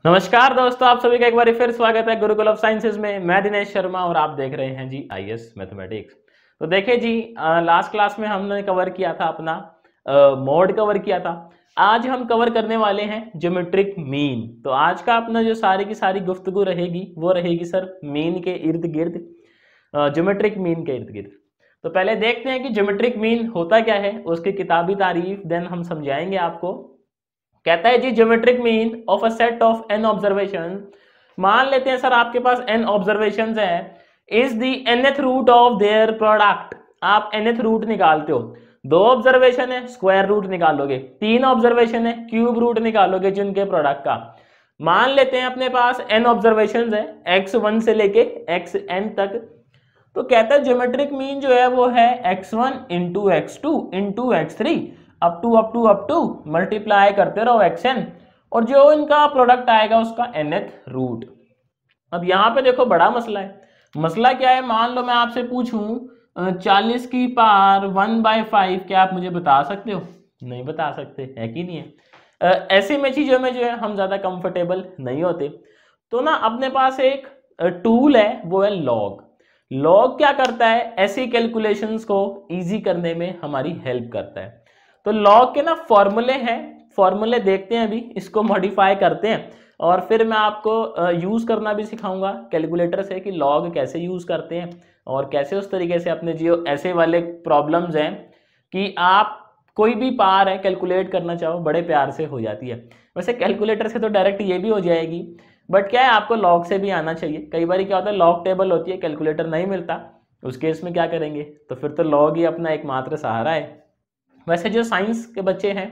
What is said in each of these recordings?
नमस्कार दोस्तों, आप सभी का एक बार फिर स्वागत है गुरुकुल ऑफ साइंसेज में। मैं दिनेश शर्मा और आप देख रहे हैं जी आईएएस मैथमेटिक्स। तो देखिए जी, लास्ट क्लास में हमने कवर किया था अपना मोड कवर किया था। आज हम कवर करने वाले हैं ज्योमेट्रिक मीन। तो आज का अपना जो सारी की सारी गुफ्तगू रहेगी वो रहेगी सर मीन के इर्द गिर्द, ज्योमेट्रिक मीन के इर्द गिर्द। तो पहले देखते हैं कि ज्योमेट्रिक मीन होता क्या है, उसकी किताबी तारीफ देन हम समझाएंगे आपको। कहता है G geometric mean of a set of N observation. मान लेते हैं सर आपके पास एन ऑब्जर्वेशंस है, is the nth root of their product. आप nth रूट निकालते हो, दो ऑब्जर्वेशन है स्क्वायर रूट निकालोगे, तीन ऑब्जर्वेशन है क्यूब रूट निकालोगे जिनके प्रोडक्ट का। मान लेते हैं अपने पास n ऑब्जर्वेशंस है x1 से लेके xn तक। तो कहता है ज्योमेट्रिक मीन जो है वो है x1 into x2 into x3 up to multiply करते रहो xn, और जो इनका प्रोडक्ट आएगा उसका nth रूट। अब यहाँ पे देखो बड़ा मसला है। मसला क्या है, मान लो मैं आपसे पूछूं 40 की पावर 1/5, क्या आप मुझे बता सकते हो? नहीं बता सकते, है कि नहीं है? ऐसी में चीजों में जो है हम ज्यादा कंफर्टेबल नहीं होते। तो ना अपने पास एक टूल है, वो है लॉग। लॉग क्या करता है, ऐसी कैलकुलेशंस को इजी करने में हमारी हेल्प करता है। तो लॉग के ना फॉर्मूले हैं, फॉर्मूले देखते हैं अभी, इसको मॉडिफाई करते हैं और फिर मैं आपको यूज करना भी सिखाऊंगा कैलकुलेटर से कि लॉग कैसे यूज करते हैं और कैसे उस तरीके से अपने जो ऐसे वाले प्रॉब्लम्स हैं कि आप कोई भी पार है कैलकुलेट करना चाहो बड़े प्यार से हो जाती है। वैसे कैलकुलेटर से तो डायरेक्ट ये भी हो जाएगी, बट क्या है आपको लॉग से भी आना चाहिए। कई बार क्या होता है लॉग टेबल होती है, कैलकुलेटर नहीं मिलता, उस केस में क्या करेंगे? तो फिर तो लॉग ही अपना एकमात्र सहारा है। वैसे जो साइंस के बच्चे हैं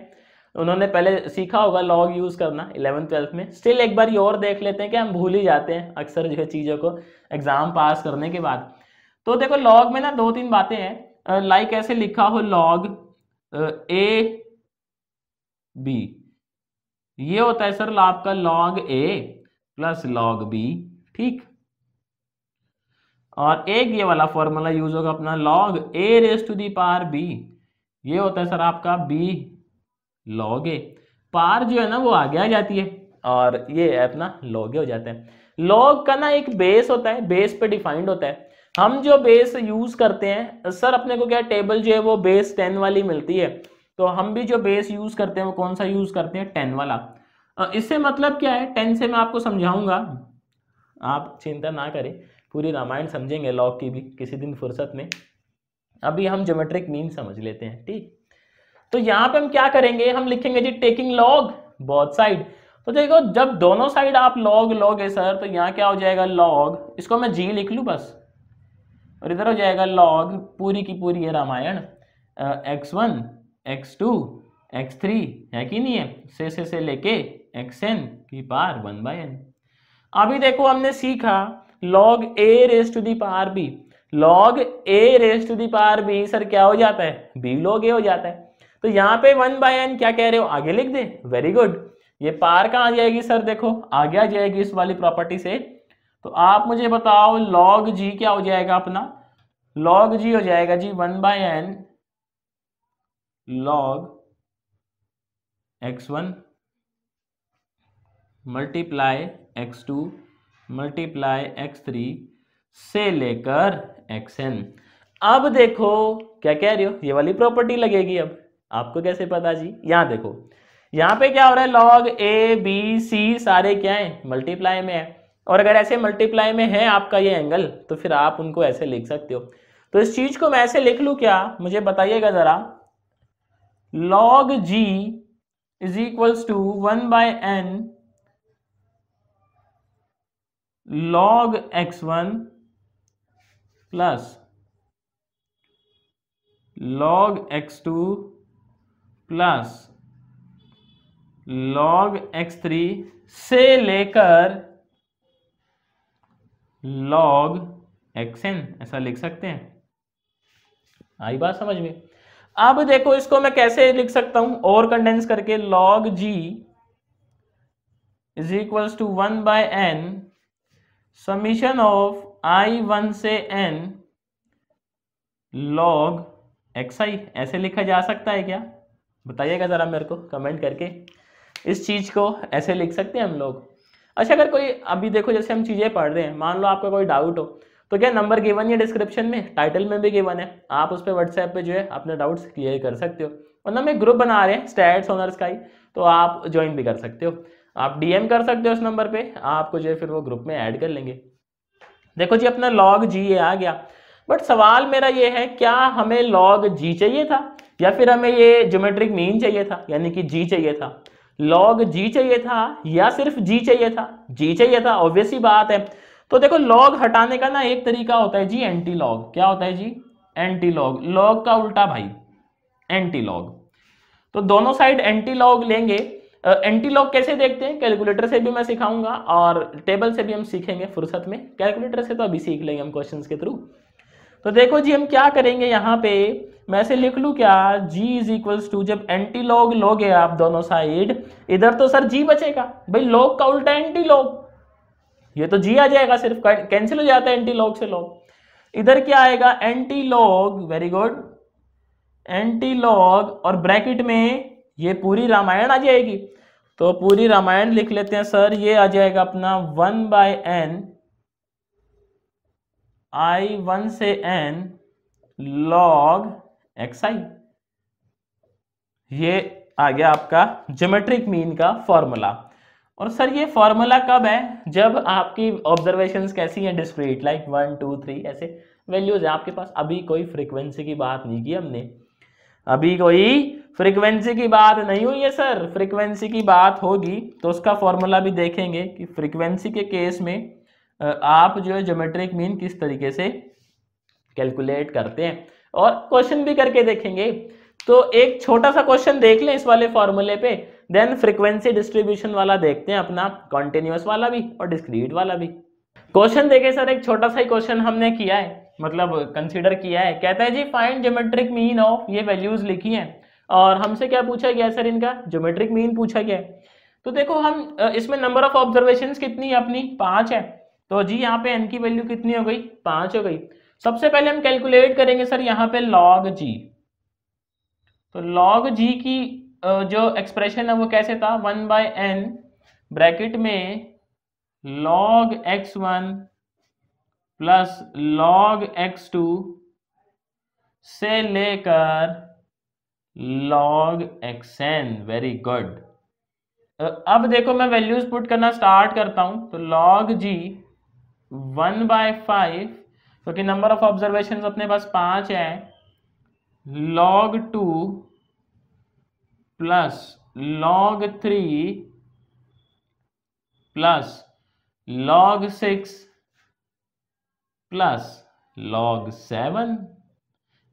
उन्होंने पहले सीखा होगा लॉग यूज करना 11th-12th में। स्टिल एक बार और देख लेते हैं कि हम भूल ही जाते हैं अक्सर जो है चीज़ों को एग्जाम पास करने के बाद। तो देखो लॉग में ना दो तीन बातें हैं, लाइक ऐसे लिखा हो लॉग ए बी, ये होता है सर आपका log A plus log B, ठीक। और एक ये वाला फॉर्मूला यूज होगा अपना log A raise to the power B, ये होता है सर आपका बी लॉग ए। पार जो है ना वो आगे आ जाती है और ये अपना लॉग ए हो जाता है। लॉग का ना एक बेस होता है, बेस पे डिफाइंड होता है। हम जो बेस यूज करते हैं सर, अपने को क्या टेबल जो है वो बेस 10 वाली मिलती है, तो हम भी जो बेस यूज करते हैं वो कौन सा यूज करते हैं? 10 वाला। इससे मतलब क्या है, 10 से मैं आपको समझाऊंगा, आप चिंता ना करें, पूरी रामायण समझेंगे लॉग की भी किसी दिन फुर्सत में। अभी हम ज्योमेट्रिक मीन समझ लेते हैं, ठीक। तो यहां पे हम क्या करेंगे, हम लिखेंगे जी टेकिंग लॉग बोथ साइड। तो देखो जब दोनों साइड आप लॉग लोगे सर, तो यहाँ क्या हो जाएगा लॉग, इसको मैं जी लिख लूँ बस, और इधर हो जाएगा लॉग पूरी की पूरी है रामायण x1 x2 x3, है कि नहीं है, से लेके xn की पावर 1/n। अभी देखो हमने सीखा log a raise to the power b, log a raise to the power b sir क्या हो जाता है? b log a हो जाता है। तो यहाँ पे 1/n क्या कह रहे हो, आगे लिख दे, वेरी गुड। ये पार कहाँ आ जाएगी सर, देखो आगे आ जाएगी इस वाली प्रॉपर्टी से। तो आप मुझे बताओ log g क्या हो जाएगा अपना, log g हो जाएगा जी 1/n log x1 multiply x2 multiply x3 से लेकर xn। अब देखो क्या कह रही हो, ये वाली प्रॉपर्टी लगेगी। अब आपको कैसे पता जी, यहाँ देखो यहाँ पे क्या हो रहा है, log a b c सारे क्या है, मल्टीप्लाई में है। और अगर ऐसे मल्टीप्लाई में है आपका ये एंगल, तो फिर आप उनको ऐसे लिख सकते हो। तो इस चीज को मैं ऐसे लिख लूं क्या, मुझे बताइएगा जरा। log g is equals to 1/n log x1 plus log x2 plus log x3 से लेकर log xn, ऐसा लिख सकते हैं। आई बात समझ में? अब देखो इसको मैं कैसे लिख सकता हूं और कंडेंस करके, log g is equals to 1/n summation of i1 से n log xi, ऐसे लिखा जा सकता है क्या? बताइएगा जरा मेरे को कमेंट करके, इस चीज को ऐसे लिख सकते हैं हम लोग। अच्छा, अगर कोई अभी देखो जैसे हम चीज़ें पढ़ रहे हैं, मान लो आपका कोई डाउट हो तो क्या नंबर गिवन है डिस्क्रिप्शन में, टाइटल में भी गिवन है, आप उस पर व्हाट्सएप पे जो है अपने डाउट्स क्लियर कर सकते हो। वरना हम एक ग्रुप बना रहे हैं स्टैट्स ऑनर्स का ही, तो आप ज्वाइन भी कर सकते हो, आप डीएम कर सकते हो उस नंबर पे, आपको जो है फिर वो ग्रुप में ऐड कर लेंगे। देखो जी अपना लॉग जी ये आ गया, बट सवाल मेरा ये है क्या हमें लॉग जी चाहिए था या फिर हमें ये ज्योमेट्रिक मीन चाहिए था, यानी कि जी चाहिए था, लॉग जी चाहिए था या सिर्फ जी चाहिए था? जी चाहिए था, ऑब्वियस ही बात है। तो देखो लॉग हटाने का ना एक तरीका होता है जी एंटी लॉग। क्या होता है जी? एंटी लॉग, लॉग का उल्टा भाई एंटी लॉग। तो दोनों साइड एंटी लॉग लेंगे। एंटी लॉग कैसे देखते हैं, कैलकुलेटर से भी मैं सिखाऊंगा और टेबल से भी हम सीखेंगे फुर्सत में, कैलकुलेटर से तो अभी सीख लेंगे हम क्वेश्चंस के थ्रू। तो देखो जी हम क्या करेंगे यहाँ पे, मैं ऐसे लिख लूँ क्या, g इज इक्वल्स टू, जब एंटी लॉग लोगे आप दोनों साइड, इधर तो सर g बचेगा भाई, लॉग का उल्टा एंटी लॉग, ये तो g आ जाएगा, सिर्फ कैंसिल हो जाता है एंटी लॉग से लॉग। इधर क्या आएगा, anti log, very good, anti log, और ब्रैकेट में ये पूरी रामायण आ जाएगी। तो पूरी रामायण लिख लेते हैं सर, ये आ जाएगा अपना 1/n i 1 से n log xi। ये आ गया आपका ज्योमेट्रिक मीन का फॉर्मूला। और सर ये फॉर्मूला कब है, जब आपकी ऑब्जर्वेशंस कैसी हैं, डिस्क्रीट, लाइक 1 2 3 ऐसे वैल्यूज है आपके पास। अभी कोई फ्रीक्वेंसी की बात नहीं की हमने, अभी कोई फ्रीक्वेंसी की बात नहीं हुई है सर। फ्रीक्वेंसी की बात होगी तो उसका फॉर्मूला भी देखेंगे कि फ्रीक्वेंसी के केस में आप जो है ज्योमेट्रिक मीन किस तरीके से कैलकुलेट करते हैं, और क्वेश्चन भी करके देखेंगे। तो एक छोटा सा क्वेश्चन देख लें इस वाले फॉर्मूले पे, देन फ्रीक्वेंसी डिस्ट्रीब्यूशन वाला देखते हैं अपना, कॉन्टिन्यूअस वाला भी और डिस्क्रीट वाला भी। क्वेश्चन देखे सर, एक छोटा सा ही क्वेश्चन हमने किया है, मतलब कंसीडर किया है। कहता है जी फाइंड ज्योमेट्रिक मीन ऑफ, ये वैल्यूज लिखी हैं और हमसे क्या पूछा गया सर, इनका ज्योमेट्रिक मीन पूछा गया है। तो देखो हम इसमें नंबर ऑफ ऑब्जर्वेशंस कितनी है अपनी, 5 है। तो जी यहाँ पे n की वैल्यू कितनी हो गई, 5 हो गई। सबसे पहले हम कैलकुलेट करेंगे सर यहाँ पे log g। तो log g की जो एक्सप्रेशन है वो कैसे था, 1/n ब्रैकेट में log x1 plus log x2 से लेकर log xn। Very good. अब देखो मैं वैल्यूज पुट करना स्टार्ट करता हूं। तो log g 1/5, क्योंकि नंबर ऑफ ऑब्जर्वेशंस अपने पास 5 है, log 2 plus log 3 plus log 6 plus log 7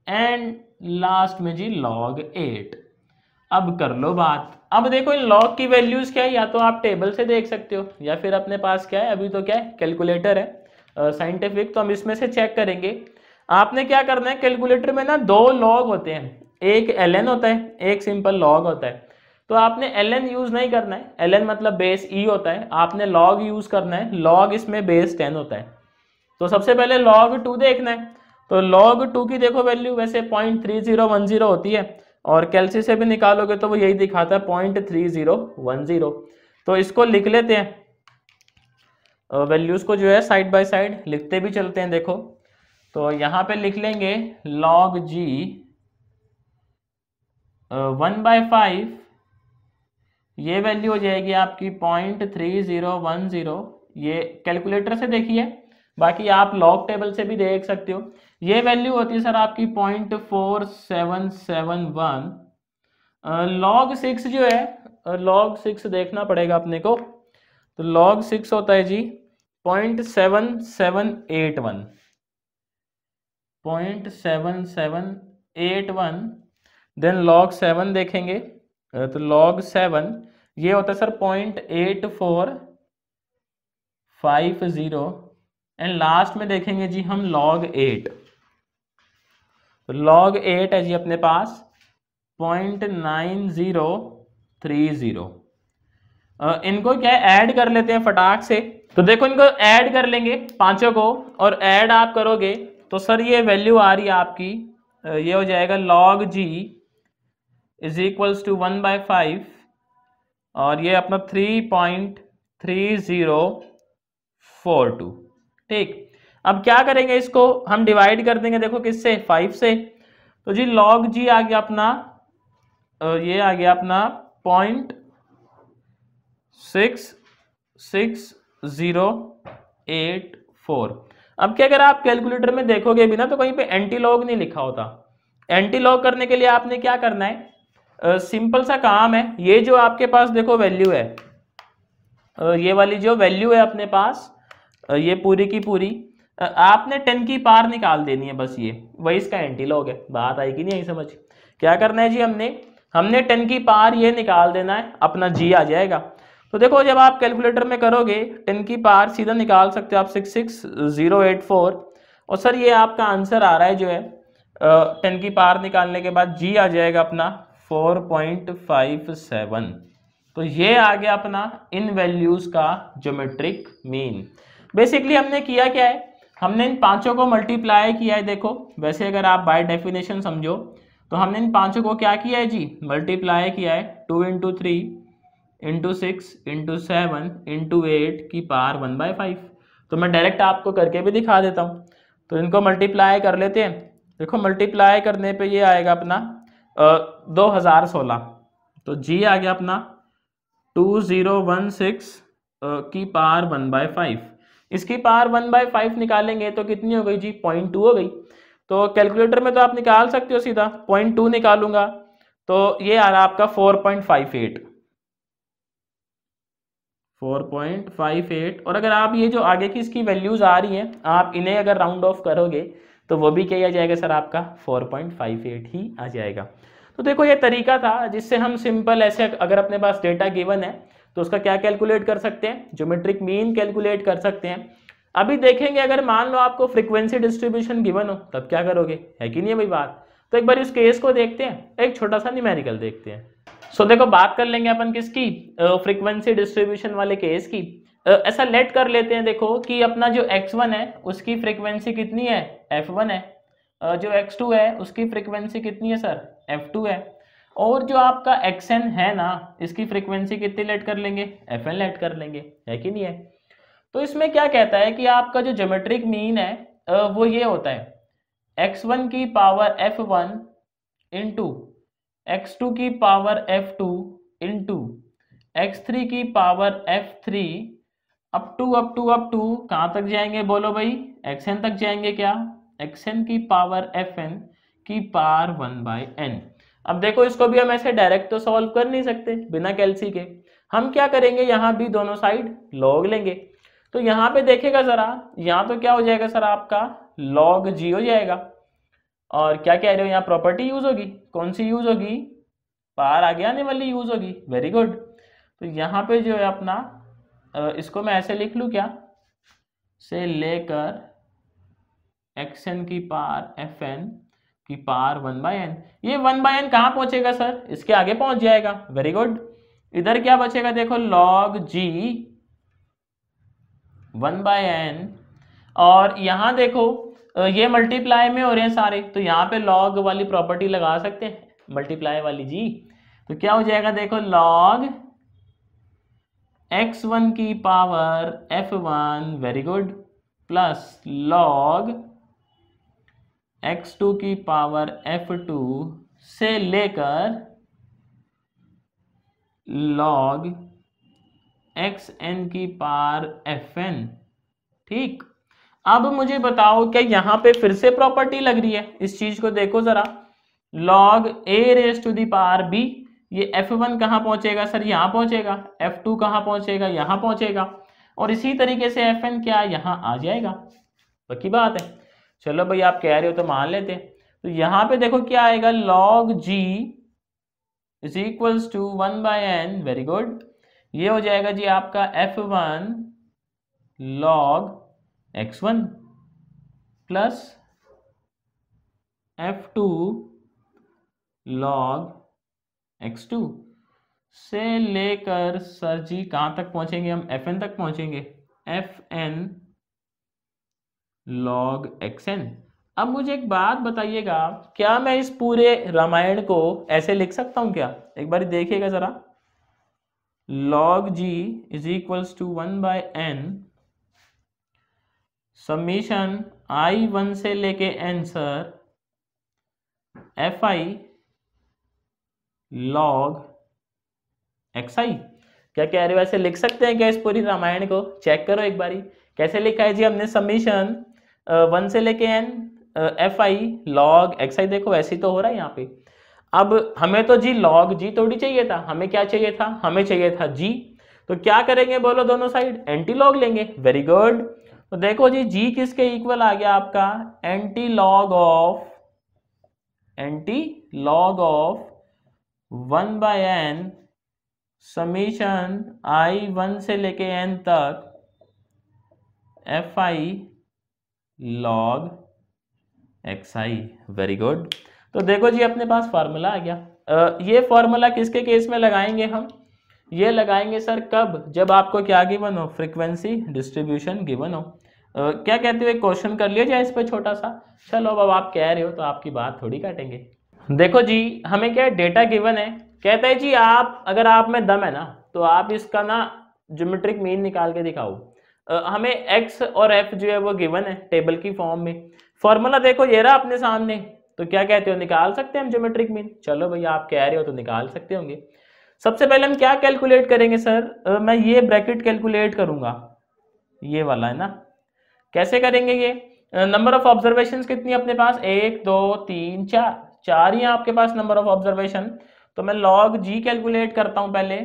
and last में जी log 8। अब कर लो बात। अब देखो इन log की वैल्यूज क्या है, या तो आप टेबल से देख सकते हो या फिर अपने पास क्या है, अभी तो क्या है कैलकुलेटर है साइंटिफिक, तो हम इसमें से चेक करेंगे। आपने क्या करना है, कैलकुलेटर में ना 2 log होते हैं, एक ln होता है, एक सिंपल log होता है। तो आपने ln यूज नहीं करना है, ln मतलब बेस e होता है, आपने log यूज करना है, log इसमें बेस 10 होता है। तो सबसे पहले log 2 देखना है। तो log 2 की देखो वैल्यू वैसे 0.3010 होती है, और कैलसी से भी निकालोगे तो वो यही दिखाता है 0.3010। तो इसको लिख लेते हैं, वैल्यूज को जो है साइड बाय साइड लिखते भी चलते हैं। देखो तो यहाँ पे लिख लेंगे log g 1/5, ये वैल्यू हो जाएगी आपकी 0.3010। ये कैलकुलेटर से देखिए, बाकी आप लॉग टेबल से भी देख सकते हो। ये वैल्यू होती है सर आपकी 0.4771। log 6 जो है, log 6 देखना पड़ेगा अपने को। तो log 6 होता है जी 0.7781, 0.7781। देन log 7 देखेंगे, तो log 7 ये होता है सर 0.8450। एंड लास्ट में देखेंगे जी हम log 8। तो log 8 है जी अपने पास 0.9030। इनको क्या ऐड कर लेते हैं फटाक से। तो देखो इनको ऐड कर लेंगे पांचों को, और ऐड आप करोगे तो सर ये वैल्यू आ रही है आपकी, ये हो जाएगा log g is equals to 1/5, और ये अपना 3.3 3042। ठीक, अब क्या करेंगे, इसको हम डिवाइड कर देंगे, देखो किससे, 5 से। तो जी लॉग जी आ गया अपना, ये आ गया अपना 0.6608 अब क्या, अगर आप कैलकुलेटर में देखोगे भी ना तो कहीं पे एंटी लॉग नहीं लिखा होता। एंटी लॉग करने के लिए आपने क्या करना है, सिंपल सा काम है, ये जो आपके पास देखो वैल्यू है, ये वाली जो वैल्यू है अपने पास, ये पूरी की पूरी आपने 10 की पार निकाल देनी है, बस ये वही इसका एंटी लॉग है। बात आएगी नहीं, यही समझ। क्या करना है जी, हमने 10 की पार ये निकाल देना है, अपना जी आ जाएगा। तो देखो जब आप कैलकुलेटर में करोगे 10 की पार सीधा निकाल सकते हो आप 66084, और सर ये आपका आंसर आ रहा है जो है 10 की पार निकालने के बाद जी आ जाएगा अपना 4.57। तो ये आ गया अपना इन वैल्यूज का ज्योमेट्रिक मीन। बेसिकली हमने किया क्या है, हमने इन पांचों को मल्टीप्लाई किया है। देखो वैसे अगर आप बाय डेफिनेशन समझो तो हमने इन पांचों को क्या किया है जी, मल्टीप्लाई किया है, 2 इंटू 3 इंटू 6 इंटू 7 इंटू 8 की पावर 1/5। तो मैं डायरेक्ट आपको करके भी दिखा देता हूँ। तो इनको मल्टीप्लाई कर लेते हैं। देखो मल्टीप्लाई करने पे ये आएगा अपना 2016। तो जी आ गया अपना 2016 की पावर 1/5। इसकी पावर 1/5 निकालेंगे तो कितनी हो गई जी, 0.2 हो गई। तो कैलकुलेटर में तो आप निकाल सकते हो सीधा, 0.2 निकालूंगा तो ये आ रहा आपका 4.58। और अगर आप ये जो आगे की इसकी वैल्यूज आ रही हैं आप इन्हें अगर राउंड ऑफ करोगे तो वो भी क्या आ जाएगा सर, आपका 4.58 ही आ जाएगा। तो देखो ये तरीका था जिससे हम सिंपल ऐसे अगर अपने पास डेटा गिवन है तो उसका क्या कैलकुलेट कर सकते हैं, ज्योमेट्रिक मीन कैलकुलेट कर सकते हैं। अभी देखेंगे अगर मान लो आपको फ्रीक्वेंसी डिस्ट्रीब्यूशन गिवन हो तब क्या करोगे, है कि नहीं है भाई बात। तो एक बार इस केस को देखते हैं, एक छोटा सा न्यूमेरिकल देखते हैं। सो देखो बात कर लेंगे अपन किसकी, फ्रीक्वेंसी डिस्ट्रीब्यूशन वाले केस की। ऐसा लेट कर लेते हैं देखो कि अपना जो x1 है उसकी फ्रीक्वेंसी कितनी है, f1 है। जो x2 है उसकी फ्रीक्वेंसी कितनी है सर, f2 है। और जो आपका xn है ना इसकी फ्रीक्वेंसी कितनी लेट कर लेंगे, fn लेट कर लेंगे, है कि नहीं है। तो इसमें क्या कहता है कि आपका जो ज्योमेट्रिक मीन है वो ये होता है x1 की पावर f1 इंटू x2 की पावर f2 इंटू x3 की पावर f3 अप टू कहाँ तक जाएंगे बोलो भाई, xn तक जाएंगे क्या, xn की पावर fn की पावर 1/n। अब देखो इसको भी हम ऐसे डायरेक्ट तो सॉल्व कर नहीं सकते बिना कैलसी के, हम क्या करेंगे यहाँ भी दोनों साइड लॉग लेंगे। तो यहाँ पे देखेगा जरा, यहाँ तो क्या हो जाएगा सर आपका log g हो जाएगा। और क्या कह रहे हो यहाँ प्रॉपर्टी यूज होगी, कौन सी यूज होगी, पार आगे आने वाली यूज होगी, वेरी गुड। तो यहाँ पे जो है अपना इसको मैं ऐसे लिख लूँ क्या, से लेकर xn की पार fn की पार 1/n। ये 1/n कहाँ पहुंचेगा सर, इसके आगे पहुंच जाएगा, वेरी गुड। इधर क्या बचेगा देखो log g 1/n। और यहाँ देखो ये मल्टीप्लाई में हो रहे हैं सारे, तो यहाँ पे log वाली प्रॉपर्टी लगा सकते हैं, मल्टीप्लाई वाली जी। तो क्या हो जाएगा देखो log x1 की power f1, very good, plus log x2 की पावर f2 से लेकर log xn की पावर fn। ठीक, अब मुझे बताओ क्या यहाँ पे फिर से प्रॉपर्टी लग रही है, इस चीज को देखो जरा, log a raise to the power b, ये f1 कहाँ पहुंचेगा सर, यहाँ पहुंचेगा, f2 कहाँ पहुंचेगा, यहाँ पहुंचेगा, और इसी तरीके से fn क्या यहाँ आ जाएगा, पक्की बात है। चलो भाई आप कह रहे हो तो मान लेते हैं। तो यहाँ पे देखो क्या आएगा, log g is equals to 1/n, very good. ये हो जाएगा जी आपका f1 log x1 plus f2 log x2 से लेकर सर जी कहाँ तक पहुंचेंगे हम, fn तक पहुंचेंगे, fn log xn। अब मुझे एक बात बताइएगा, क्या मैं इस पूरे रामायण को ऐसे लिख सकता हूं क्या, एक बार देखिएगा जरा, log g is equals to 1/n summation i 1 से लेके n sir fi log xi। क्या कह रहे हो, ऐसे लिख सकते हैं क्या इस पूरी रामायण को? चेक करो एक बारी कैसे लिखा है जी हमने, समीशन 1 से लेके n fi log xi। देखो ऐसे ही तो हो रहा है यहाँ पे। अब हमें तो जी log g थोड़ी चाहिए था, हमें क्या चाहिए था, हमें चाहिए था g। तो क्या करेंगे बोलो, दोनों साइड एंटी लॉग लेंगे। Very good. तो देखो जी g किसके इक्वल आ गया आपका, anti log of 1/n summation i 1 से लेके n तक fi log xi। Very good. तो देखो जी अपने पास फार्मूला आ गया। ये फार्मूला किसके केस में लगाएंगे हम, ये लगाएंगे सर कब, जब आपको क्या गिवन हो, फ्रीक्वेंसी डिस्ट्रीब्यूशन गिवन हो। क्या कहते हो, एक क्वेश्चन कर लिया जाए इस पर छोटा सा। चलो अब आप कह रहे हो तो आपकी बात थोड़ी काटेंगे। देखो जी हमें क्या डेटा गिवन है, कहता है जी आप, अगर आप में दम है ना तो आप इसका ना ज्योमेट्रिक मीन निकाल के दिखाओ। हमें x और f जो है वो गिवन है टेबल की फॉर्म में। फॉर्मूला देखो ये रहा अपने सामने, तो क्या कहते हो, निकाल सकते हैं हम ज्योमेट्रिक मीन। चलो भैया आप कह रहे हो तो निकाल सकते होंगे। सबसे पहले हम क्या कैलकुलेट करेंगे सर, मैं ये ब्रैकेट कैलकुलेट करूंगा, ये वाला है ना। कैसे करेंगे ये, नंबर ऑफ ऑब्जर्वेशन कितनी अपने पास, 1 2 3 4 ही है आपके पास नंबर ऑफ ऑब्जर्वेशन। तो मैं log g कैलकुलेट करता हूं पहले।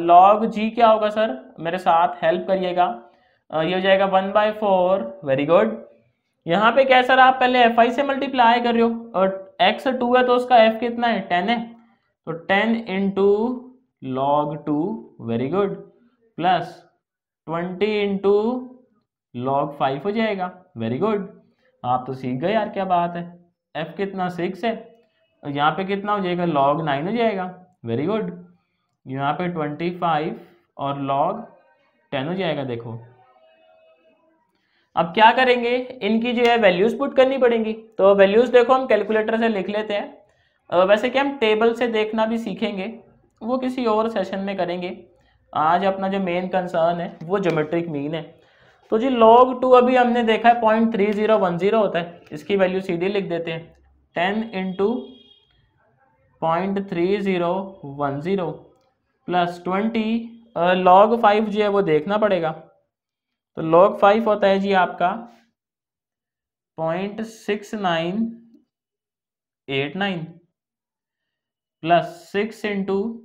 log g क्या होगा सर, मेरे साथ हेल्प करिएगा। ये हो जाएगा 1/4। Very good. यहाँ पे क्या सर, आप पहले fi से मल्टीप्लाई कर रहे हो, और x 2 है तो उसका f कितना है, 10 है, तो 10 into log 2। Very good. Plus 20 into log 5 हो जाएगा। Very good. आप तो सीख गए यार, क्या बात है। f कितना 6 है, यहाँ पे कितना हो जाएगा, log 9 हो जाएगा। Very good. यहाँ पे 25 और log 10 हो जाएगा। देखो अब क्या करेंगे, इनकी जो है वैल्यूज पुट करनी पड़ेंगी। तो वैल्यूज देखो हम कैलकुलेटर से लिख लेते हैं। वैसे कि हम टेबल से देखना भी सीखेंगे, वो किसी और सेशन में करेंगे। आज अपना जो मेन कंसर्न है वो ज्योमेट्रिक मीन है। तो जी log 2 अभी हमने देखा है 0.3010 होता है, इसकी वैल्यू सीधी लिख देते हैं, 10 इंटू 0.3010 प्लस 20। log 5 जो है वो देखना पड़ेगा, तो log 5 होता है जी आपका 0.6989 प्लस 6 इंटू,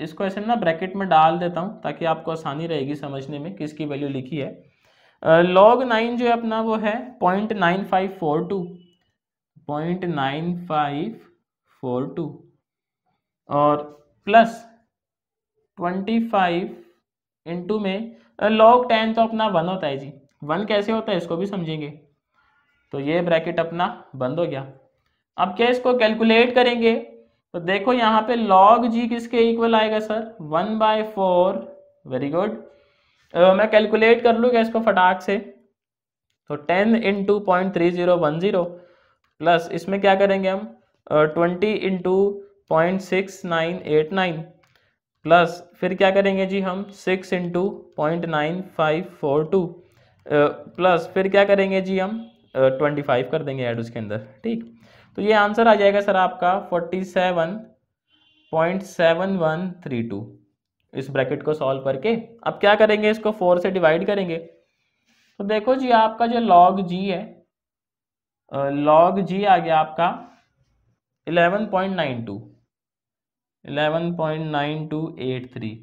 इसको ऐसे ना ब्रैकेट में डाल देता हूँ ताकि आपको आसानी रहेगी समझने में किसकी वैल्यू लिखी है। log 9 जो है अपना वो है 0.9542 और प्लस 25 इंटू में log 10 तो अपना 1 होता है जी। 1 कैसे होता है इसको भी समझेंगे। तो ये ब्रैकेट अपना बंद हो गया। अब क्या इसको कैलकुलेट करेंगे, तो देखो यहाँ पे log g किसके इक्वल आएगा सर, 1/4। Very good. मैं कैलकुलेट कर लूँगा इसको फटाक से। तो 10 इंटू 0.3010 प्लस इसमें क्या करेंगे हम, 20 इंटू 0.6989 प्लस फिर क्या करेंगे जी हम 6 इंटू 0.9542 प्लस फिर क्या करेंगे जी हम 25 कर देंगे ऐड उसके अंदर। ठीक, तो ये आंसर आ जाएगा सर आपका 47.7132 इस ब्रैकेट को सॉल्व करके। अब क्या करेंगे, इसको 4 से डिवाइड करेंगे। तो देखो जी आपका जो log g है, log g आ गया आपका 11.9283।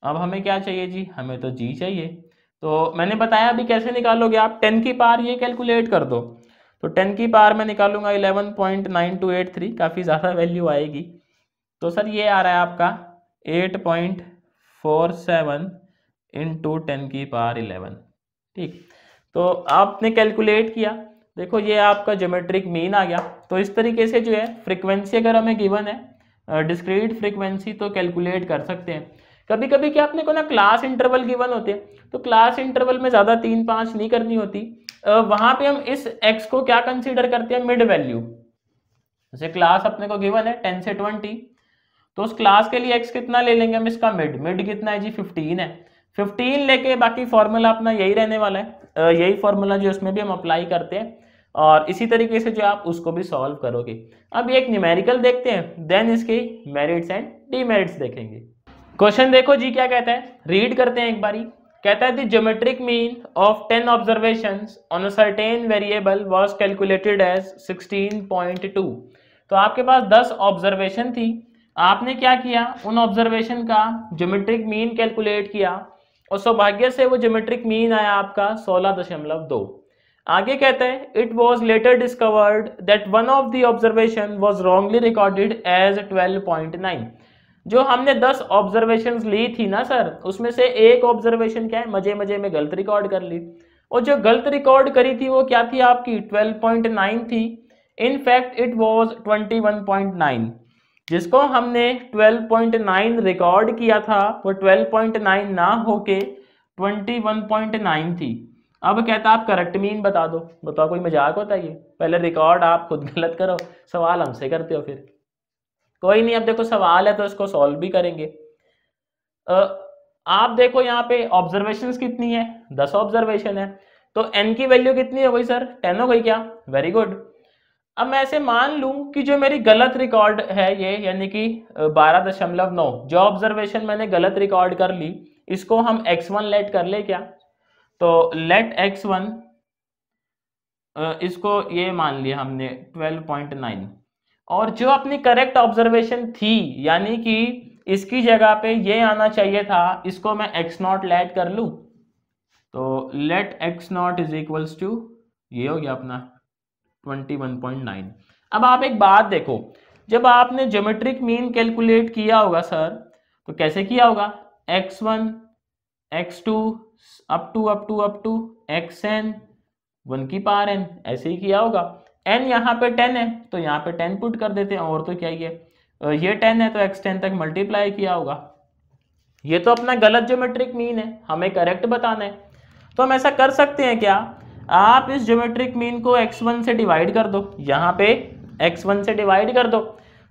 अब हमें क्या चाहिए जी, हमें तो g चाहिए। तो मैंने बताया अभी कैसे निकालोगे आप, 10 की पावर ये कैलकुलेट कर दो। तो 10 की पावर में निकालूंगा 11.9283, काफ़ी ज़्यादा वैल्यू आएगी। तो सर ये आ रहा है आपका 8.47 इंटू 10 की पावर 11। ठीक, तो आपने कैलकुलेट किया, देखो ये आपका ज्योमेट्रिक मीन आ गया। तो इस तरीके से जो है फ्रीक्वेंसी अगर हमें गिवन है डिस्क्रीट फ्रीक्वेंसी तो कैलकुलेट कर सकते हैं। कभी कभी क्या अपने को ना क्लास इंटरवल गिवन होते हैं, तो क्लास इंटरवल में ज़्यादा 3-5 नहीं करनी होती। वहाँ पे हम इस x को क्या कंसीडर करते हैं, मिड वैल्यू। जैसे क्लास अपने को गिवन है 10 से 20, तो उस क्लास के लिए x कितना ले लेंगे हम, इसका मिड कितना है जी 15 है। 15 लेके बाकी फॉर्मूला अपना यही रहने वाला है, यही फॉर्मूला जो इसमें भी हम अप्लाई करते हैं, और इसी तरीके से जो आप उसको भी सॉल्व करोगे। अब एक न्यूमेरिकल देखते हैं, देन इसके मेरिट्स एंड डीमेरिट्स देखेंगे। क्वेश्चन देखो जी क्या कहता है, रीड करते हैं एक बारी। कहता है the geometric mean of 10 observations on a certain variable was calculated as 16.2। तो आपके पास 10 ऑब्जर्वेशन थी, आपने क्या किया, उन ऑब्जर्वेशन का ज्योमेट्रिक मीन कैलकुलेट किया, और सौभाग्य से वो ज्योमेट्रिक मीन आया आपका 16.2। आगे कहता है it was later discovered that one of the observation was wrongly recorded as 12.9। जो हमने 10 ऑब्जर्वेशन ली थी ना सर, उसमें से एक ऑब्जर्वेशन क्या है, मजे मजे में गलत रिकॉर्ड कर ली, और जो गलत रिकॉर्ड करी थी वो क्या थी आपकी 12.9 थी। In fact it was 21.9। जिसको हमने 12.9 रिकॉर्ड किया था वो 12.9 ना होके 21.9 थी। अब कहता आप करेक्ट मीन बता दो। बताओ कोई मजाक होता है ये, पहले रिकॉर्ड आप खुद गलत करो, सवाल हमसे करते हो फिर। कोई नहीं, अब देखो सवाल है तो इसको सॉल्व भी करेंगे। आप देखो यहाँ पे ऑब्जर्वेशंस कितनी है, 10 ऑब्जर्वेशन है, तो n की वैल्यू कितनी हो गई सर, 10 हो गई क्या, वेरी गुड। अब मैं ऐसे मान लूं कि जो मेरी गलत रिकॉर्ड है ये, यानी कि 12.9, जो ऑब्जर्वेशन मैंने गलत रिकॉर्ड कर ली, इसको हम x1 लेट कर ले क्या, तो लेट x1, इसको ये मान लिया हमने 12.9, और जो अपनी करेक्ट ऑब्जर्वेशन थी यानी कि इसकी जगह पे ये आना चाहिए था, इसको मैं x0 लेट कर लूं, तो late x0 is equals to, ये हो गया अपना 21.9। अब आप एक बात देखो, जब आपने ज्योमेट्रिक मीन कैलकुलेट किया होगा सर, तो कैसे किया होगा, x1 x2 up to xn 1 की पावर n, ऐसे ही किया होगा। n यहाँ पे 10 है तो यहाँ पे 10 पुट कर देते हैं, और तो क्या ही है, ये 10 है तो x10 तक मल्टीप्लाई किया होगा। ये तो अपना गलत ज्योमेट्रिक मीन है, हमें करेक्ट बताना है। तो हम ऐसा कर सकते हैं क्या, आप इस ज्योमेट्रिक मीन को x1 से डिवाइड कर दो, यहाँ पे x1 से डिवाइड कर दो,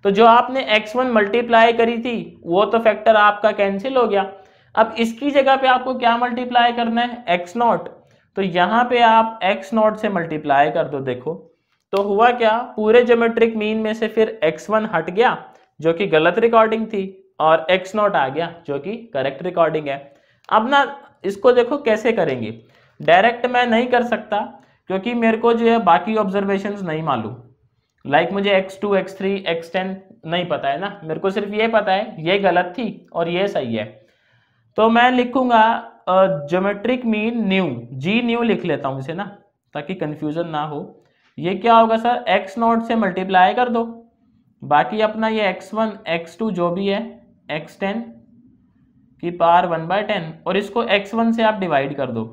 तो जो आपने x1 मल्टीप्लाई करी थी वो तो फैक्टर आपका कैंसिल हो गया। अब इसकी जगह पे आपको क्या मल्टीप्लाई करना है, x0, तो यहाँ पे आप x0 से मल्टीप्लाई कर दो। देखो तो हुआ क्या, पूरे ज्योमेट्रिक मीन में से फिर x1 हट गया जो कि गलत रिकॉर्डिंग थी, और x0 आ गया जो कि करेक्ट रिकॉर्डिंग है। अब ना इसको देखो कैसे करेंगे, डायरेक्ट मैं नहीं कर सकता क्योंकि मेरे को जो है बाकी ऑब्जर्वेशंस नहीं मालूम, लाइक मुझे x2 x3 x10 नहीं पता है ना, मेरे को सिर्फ ये पता है ये गलत थी और ये सही है। तो मैं लिखूंगा ज्योमेट्रिक मीन न्यू, जी न्यू लिख लेता हूं इसे ना, ताकि कंफ्यूजन ना हो। ये क्या होगा सर, x0 से मल्टीप्लाई कर दो, बाकी अपना ये x1 x2 जो भी है x10 की पावर 1/10, और इसको x1 से आप डिवाइड कर दो,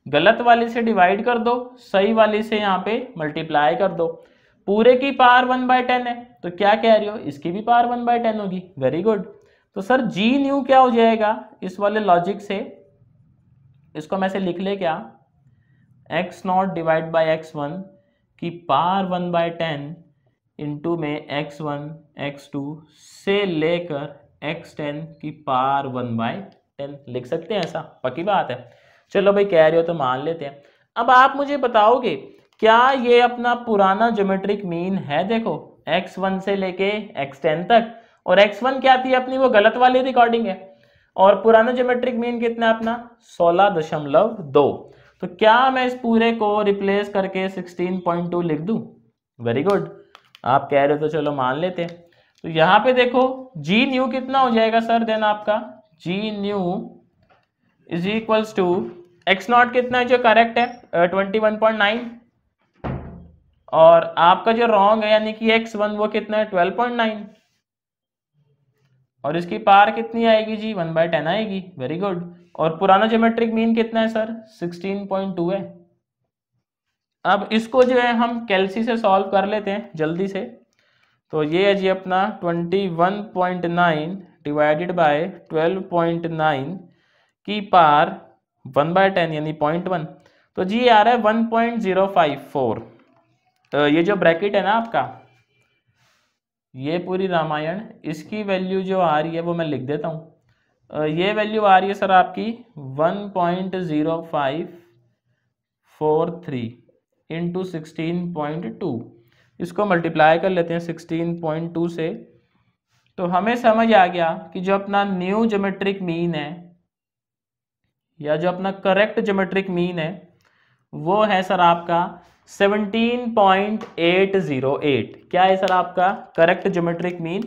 गलत वाली से डिवाइड कर दो, सही वाली से यहाँ पे मल्टीप्लाई कर दो। पूरे की पावर 1/10 है तो क्या कह रही हो, इसकी भी पावर 1/10 होगी, वेरी गुड। तो सर जी न्यू क्या हो जाएगा, इस वाले लॉजिक से इसको मैं से लिख ले क्या, x0 डिवाइड बाई x1 की पावर 1/10 इंटू में x1 x2 से लेकर x10 की पावर 1/10 लिख सकते हैं, ऐसा पक्की बात है। चलो भाई कह रहे हो तो मान लेते हैं। अब आप मुझे बताओगे क्या ये अपना पुराना ज्योमेट्रिक मीन है, देखो x1 से लेके x10 तक, और x1 क्या थी अपनी, वो गलत वाली रिकॉर्डिंग है, और पुराना ज्योमेट्रिक मीन कितना है अपना 16.2। तो क्या मैं इस पूरे को रिप्लेस करके 16.2 लिख दूं, वेरी गुड, आप कह रहे हो तो चलो मान लेते हैं। तो यहाँ पे देखो जी न्यू कितना हो जाएगा सर, देन आपका G new is equals to x0 कितना है जो करेक्ट है 21.9, और आपका जो रॉन्ग है यानी कि x1 वो कितना है 12.9, और इसकी पावर कितनी आएगी जी 1/10 आएगी, वेरी गुड। और पुराना ज्योमेट्रिक मीन कितना है सर 16.2 है। अब इसको जो है हम कैलसी से सॉल्व कर लेते हैं जल्दी से। तो ये है जी अपना 21.9 डिवाइडेड बाय 12.9 की पावर 1/10 यानी 0.1, तो जी आ रहा है 1.054। ये जो ब्रैकेट है ना आपका, ये पूरी रामायण, इसकी वैल्यू जो आ रही है वो मैं लिख देता हूँ। ये वैल्यू आ रही है सर आपकी 1.0543 इंटू 16.2। इसको मल्टीप्लाई कर लेते हैं 16.2 से, तो हमें समझ आ गया कि जो अपना न्यू ज्योमेट्रिक मीन है या जो अपना करेक्ट ज्योमेट्रिक मीन है वो है सर आपका 17.808। क्या है सर आपका करेक्ट ज्योमेट्रिक मीन?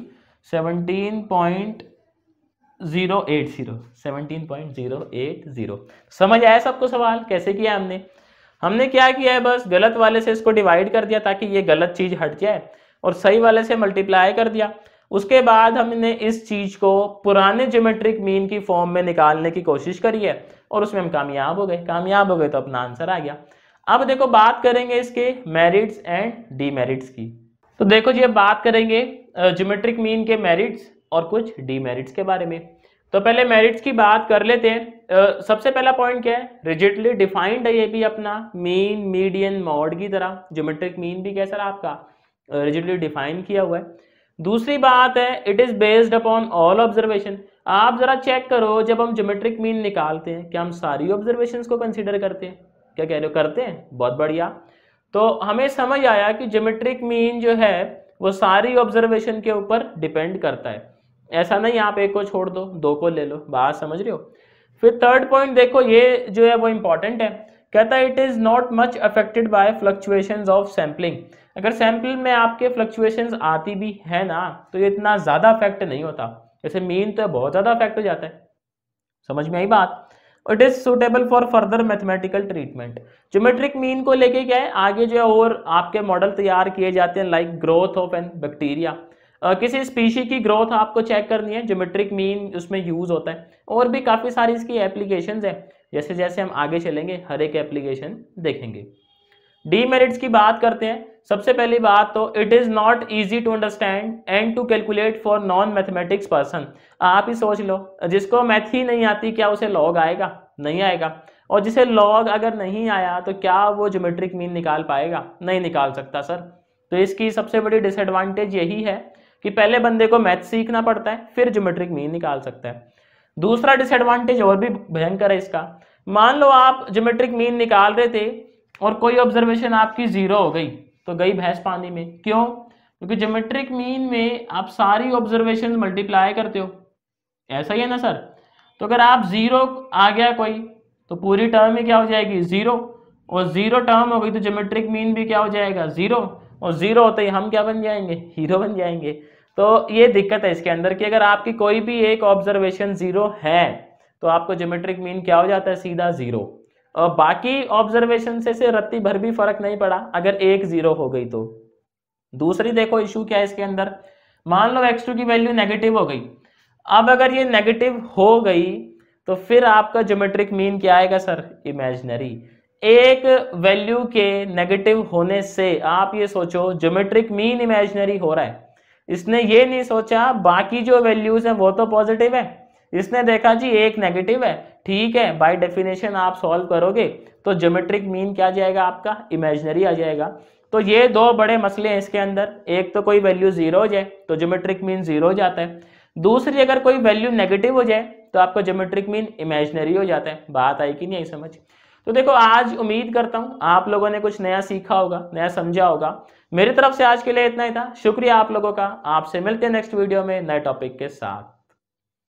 17.080। समझ आया सबको सवाल कैसे किया हमने? हमने क्या किया है, बस गलत वाले से इसको डिवाइड कर दिया ताकि ये गलत चीज हट जाए, और सही वाले से मल्टीप्लाई कर दिया। उसके बाद हमने इस चीज को पुराने ज्योमेट्रिक मीन की फॉर्म में निकालने की कोशिश करी है और उसमें हम कामयाब हो गए तो अपना आंसर आ गया। अब देखो बात करेंगे इसके मेरिट्स एंड डीमेरिट्स की। तो देखो जी, अब बात करेंगे ज्योमेट्रिक मीन के मेरिट्स और कुछ डीमेरिट्स के बारे में। तो पहले मेरिट्स की बात कर लेते हैं। सबसे पहला पॉइंट क्या है? रिजिडली डिफाइंड है ये भी अपना मीन, मीडियन, मॉड की तरह। ज्योमेट्रिक मीन भी कैसा रहा आपका? रिजिडली डिफाइन किया हुआ है। दूसरी बात है, it is based upon all observation. आप जरा चेक करो, जब हम ज्योमेट्रिक मीन निकालते हैं क्या हम सारी ऑब्जर्वेशंस को कंसीडर करते हैं? क्या कह रहे हो, करते हैं? बहुत बढ़िया। तो हमें समझ आया कि ज्योमेट्रिक मीन जो है वो सारी ऑब्जर्वेशन के ऊपर डिपेंड करता है। ऐसा नहीं आप एक को छोड़ दो, दो को ले लो, बात समझ रहे हो? फिर थर्ड पॉइंट देखो, ये जो है वो इंपॉर्टेंट है। कहता है it is not much affected by fluctuations of sampling. अगर सैंपल में आपके फ्लक्चुएशंस आती भी है ना तो ये इतना ज्यादा अफेक्ट नहीं होता। जैसे मीन तो बहुत ज्यादा अफेक्ट हो जाता है। समझ में आई बात? It is suitable for further mathematical treatment. Geometric mean को लेके क्या है, आगे जो है और आपके मॉडल तैयार किए जाते हैं, like growth of an bacteria. किसी स्पीशी की ग्रोथ आपको चेक करनी है, ज्योमेट्रिक मीन उसमें यूज होता है। और भी काफी सारी इसकी एप्लीकेशंस है, जैसे जैसे हम आगे चलेंगे हर एक एप्लीकेशन देखेंगे। डीमेरिट्स की बात करते हैं। सबसे पहली बात तो it is not easy to understand and to calculate for non mathematics person. आप ही सोच लो, जिसको मैथ ही नहीं आती क्या उसे लॉग आएगा? नहीं आएगा। और जिसे लॉग अगर नहीं आया तो क्या वो ज्योमेट्रिक मीन निकाल पाएगा? नहीं निकाल सकता सर। तो इसकी सबसे बड़ी डिसएडवांटेज यही है कि पहले बंदे को मैथ सीखना पड़ता है, फिर ज्योमेट्रिक मीन निकाल सकता है। दूसरा डिसएडवांटेज और भी भयंकर है इसका। मान लो आप ज्योमेट्रिक मीन निकाल रहे थे और कोई ऑब्जर्वेशन आपकी जीरो हो गई, तो गई भैंस पानी में। क्यों? क्योंकि ज्योमेट्रिक मीन में आप सारी ऑब्जर्वेशन मल्टीप्लाई करते हो, ऐसा ही है ना सर? तो अगर आप जीरो आ गया कोई, तो पूरी टर्म में क्या हो जाएगी? जीरो। और जीरो टर्म हो गई तो ज्योमेट्रिक मीन भी क्या हो जाएगा? जीरो। और जीरो होते ही हम क्या बन जाएंगे? हीरो बन जाएंगे। तो ये दिक्कत है इसके अंदर कि अगर आपकी कोई भी एक ऑब्जर्वेशन जीरो है तो आपको ज्योमेट्रिक मीन क्या हो जाता है? सीधा जीरो। और बाकी ऑब्जर्वेशन से रत्ती भर भी फर्क नहीं पड़ा अगर एक जीरो हो गई तो। दूसरी देखो इशू क्या है इसके अंदर। मान लो x2 की वैल्यू नेगेटिव हो गई। अब अगर ये नेगेटिव हो गई तो फिर आपका ज्योमेट्रिक मीन क्या आएगा सर? इमेजिनरी। एक वैल्यू के नेगेटिव होने से आप ये सोचो ज्योमेट्रिक मीन इमेजिनरी हो रहा है। इसने ये नहीं सोचा बाकी जो वैल्यूज हैं वो तो पॉजिटिव है। इसने देखा जी एक नेगेटिव है, ठीक है, बाय डेफिनेशन आप सॉल्व करोगे तो ज्योमेट्रिक मीन क्या जाएगा आपका? इमेजिनरी आ जाएगा। तो ये दो बड़े मसले हैं इसके अंदर। एक तो कोई वैल्यू जीरो हो जाए तो ज्योमेट्रिक मीन जीरो हो जाता है। दूसरी अगर कोई वैल्यू नेगेटिव हो जाए तो आपका ज्योमेट्रिक मीन इमेजिनरी हो जाता है। बात आई कि नहीं आई समझ? तो देखो आज उम्मीद करता हूं आप लोगों ने कुछ नया सीखा होगा, नया समझा होगा। मेरी तरफ से आज के लिए इतना ही था। शुक्रिया आप लोगों का। आपसे मिलते हैं नेक्स्ट वीडियो में नए टॉपिक के साथ।